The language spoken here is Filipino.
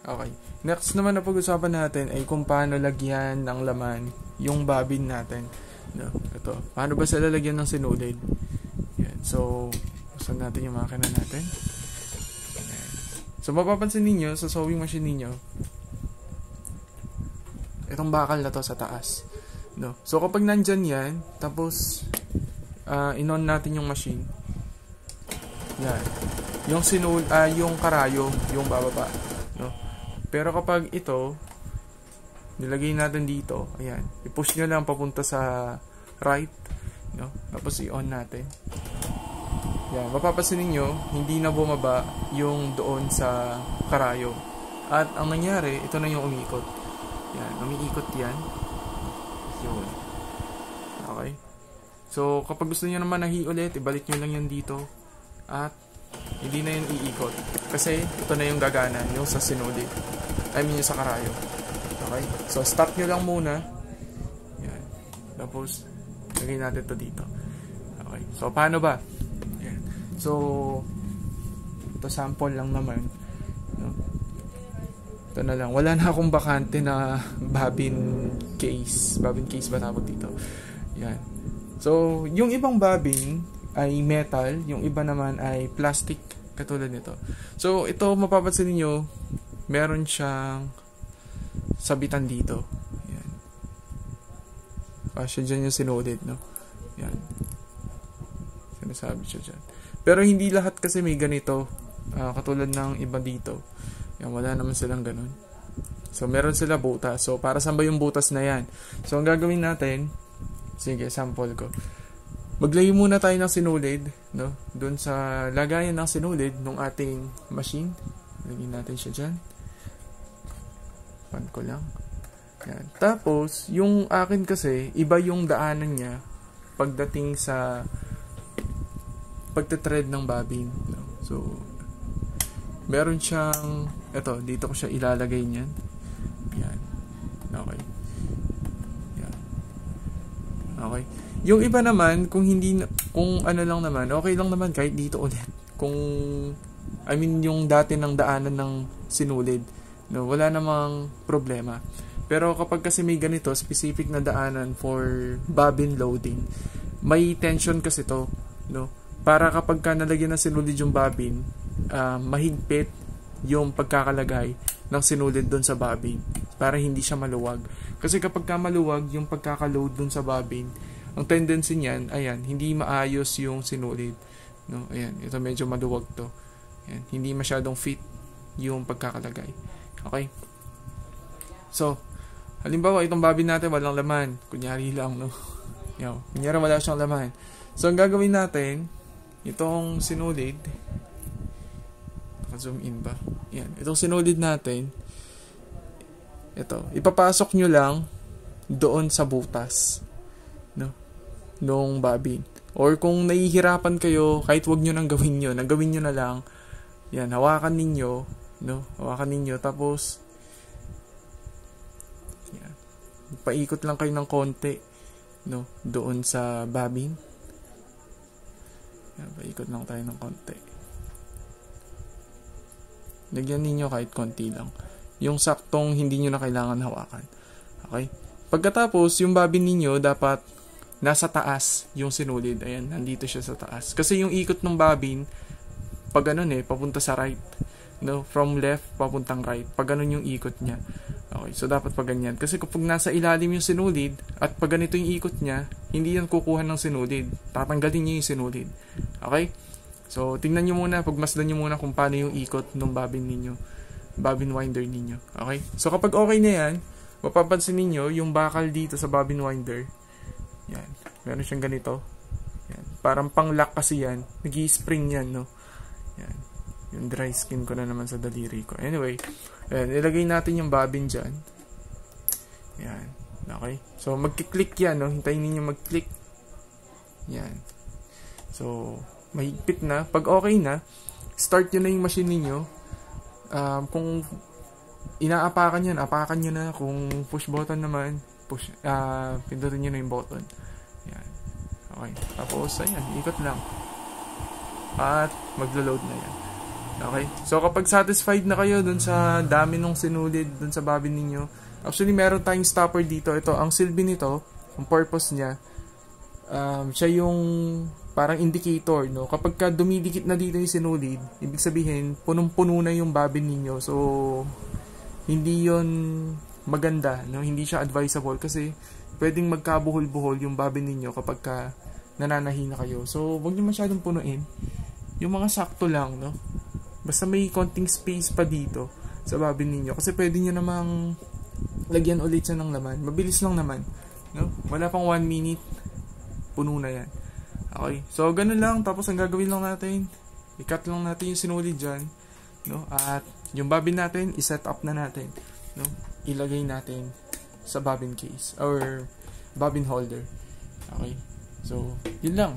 Okay. Next naman na pag-usapan natin ay kung paano lagyan ng laman yung bobbin natin. No, ito. Paano ba sila lagyan ng sinulid? Yan. So, usan natin yung makina natin. Yan. So, mapapansin ninyo sa sewing machine ninyo, itong bakal na to sa taas. No. So, kapag nandyan yan, tapos in-on natin yung machine. Yan. Yung karayom, yung bababa. No. Pero kapag ito, nilagay natin dito, ayan, i-push nyo lang papunta sa right, no? Tapos i-on natin. Yan, mapapansin niyo hindi na bumaba yung doon sa karayom. At ang nangyari, ito na yung umiikot. Yan, umiikot yan. Yun. Okay. So, kapag gusto niyo naman nahi ulit, ibalik nyo lang yan dito. At hindi na yun iikot. Kasi ito na yung gagana, yung sa sinulid. I mean yung sa karayom. Okay? So, stop nyo lang muna. Yan. Tapos, lagay natin ito dito. Okay. So, paano ba? Yan. So, ito sample lang naman. No? Ito na lang. Wala na akong bakante na bobbin case. Bobbin case ba tawag dito? Yan. So, yung ibang bobbin ay metal. Yung iba naman ay plastic. Katulad nito. So, ito mapapansin niyo meron siyang sabitan dito. Yan. Kasi dyan yung sinulid, no? Yan. Sinasabi siya dyan. Pero hindi lahat kasi may ganito. Katulad ng iba dito. Yan, wala naman silang ganun. So, meron sila butas. So, para saan ba yung butas na yan? So, ang gagawin natin, sige, sample ko. Maglayo muna tayo ng sinulid, no? Doon sa lagayan ng sinulid ng ating machine. Lagyan natin siya dyan. Pan ko lang. Yan. Tapos, yung akin kasi, iba yung daanan niya pagdating sa pagte-thread ng bobbin. No? So, meron siyang, eto, dito ko siya ilalagay niyan. Yan. Okay. Yan. Okay. Yung iba naman, kung ano lang naman, okay lang naman kahit dito ulit. Kung, I mean, yung dati ng daanan ng sinulid, no, wala namang problema. Pero kapag kasi may ganito, specific na daanan for bobbin loading, may tension kasi to, no? Para kapag ka nalagyan ng sinulid yung bobbin, mahigpit yung pagkakalagay ng sinulid doon sa bobbin para hindi siya maluwag. Kasi kapag ka maluwag yung pagkakaload doon sa bobbin, ang tendency niyan, ayan, hindi maayos yung sinulid, no? Ayan, ito medyo maluwag to. Ayan, hindi masyadong fit yung pagkakalagay. Okay? So, halimbawa, itong bobbin natin walang laman. Kunyari lang, no? Yan, kunyari wala siyang laman. So, ang gagawin natin, itong sinulid, naka-zoom in ba? Yan, itong sinulid natin, ito, ipapasok nyo lang doon sa butas, no? Nung bobbin. Or kung nahihirapan kayo, kahit wag nyo nang gawin nyo, nagawin nyo na lang, yan, hawakan ninyo, no? Hawakan ninyo, tapos, yan, paikot lang kayo ng konti, no? Doon sa bobbin. Yan, paikot lang tayo ng konti. Lagyan ninyo kahit konti lang. Yung saktong hindi nyo na kailangan hawakan. Okay? Pagkatapos, yung bobbin ninyo dapat nasa taas yung sinulid. Ayan, nandito siya sa taas. Kasi yung ikot ng bobbin, pag ganun papunta sa right. No? From left, papuntang right. Pag ganun yung ikot niya. Okay, so dapat pag ganyan. Kasi kapag nasa ilalim yung sinulid, at pag ganito yung ikot niya, hindi yan kukuha ng sinulid. Tatanggalin niya yung sinulid. Okay? So, tingnan nyo muna, pagmasdan nyo muna kung paano yung ikot ng bobbin ninyo. Bobbin winder ninyo. Okay? So, kapag okay na yan, mapapansin ninyo yung bakal dito sa bobbin winder. Yan. Meron siyang ganito. Yan. Parang pang-lock kasi yan. Nag-i-spring yan, no? Yan. Yung dry skin ko na naman sa daliri ko. Anyway, ayan, ilagay natin yung bobbin dyan. Yan. Okay? So, magkiklik yan, no? Hintayin ninyo mag-click. Yan. So, mahigpit na. Pag okay na, start nyo na yung machine ninyo. Kung inaapakan yan, apakan nyo na. Kung push button naman, pindutin nyo na yung button. Yan. Okay. Tapos, ayan, ikot lang. At maglo-load na yan. Okay? So, kapag satisfied na kayo dun sa dami ng sinulid dun sa bobbin ninyo, actually, meron tayong stopper dito. Ito, ang silbi nito, ang purpose niya, siya yung parang indicator, no? Kapag ka dumidikit na dito yung sinulid, ibig sabihin, punong-puno na yung bobbin ninyo. So, hindi yon maganda, no? Hindi siya advisable kasi pwedeng magkabuhol-buhol yung bobbin ninyo kapag ka nananahi na kayo. So, wag niyo masyadong punuin. Yung mga sakto lang, no? Basta may konting space pa dito sa bobbin ninyo. Kasi pwede nyo namang lagyan ulit siya ng laman. Mabilis lang naman, no? Wala pang 1 minute, puno na yan. Okay, so ganun lang. Tapos ang gagawin lang natin, i-cut lang natin yung sinulid dyan, no? At yung bobbin natin, i-set up na natin, no? Ilagay natin sa bobbin case or bobbin holder. Okay, so yun lang.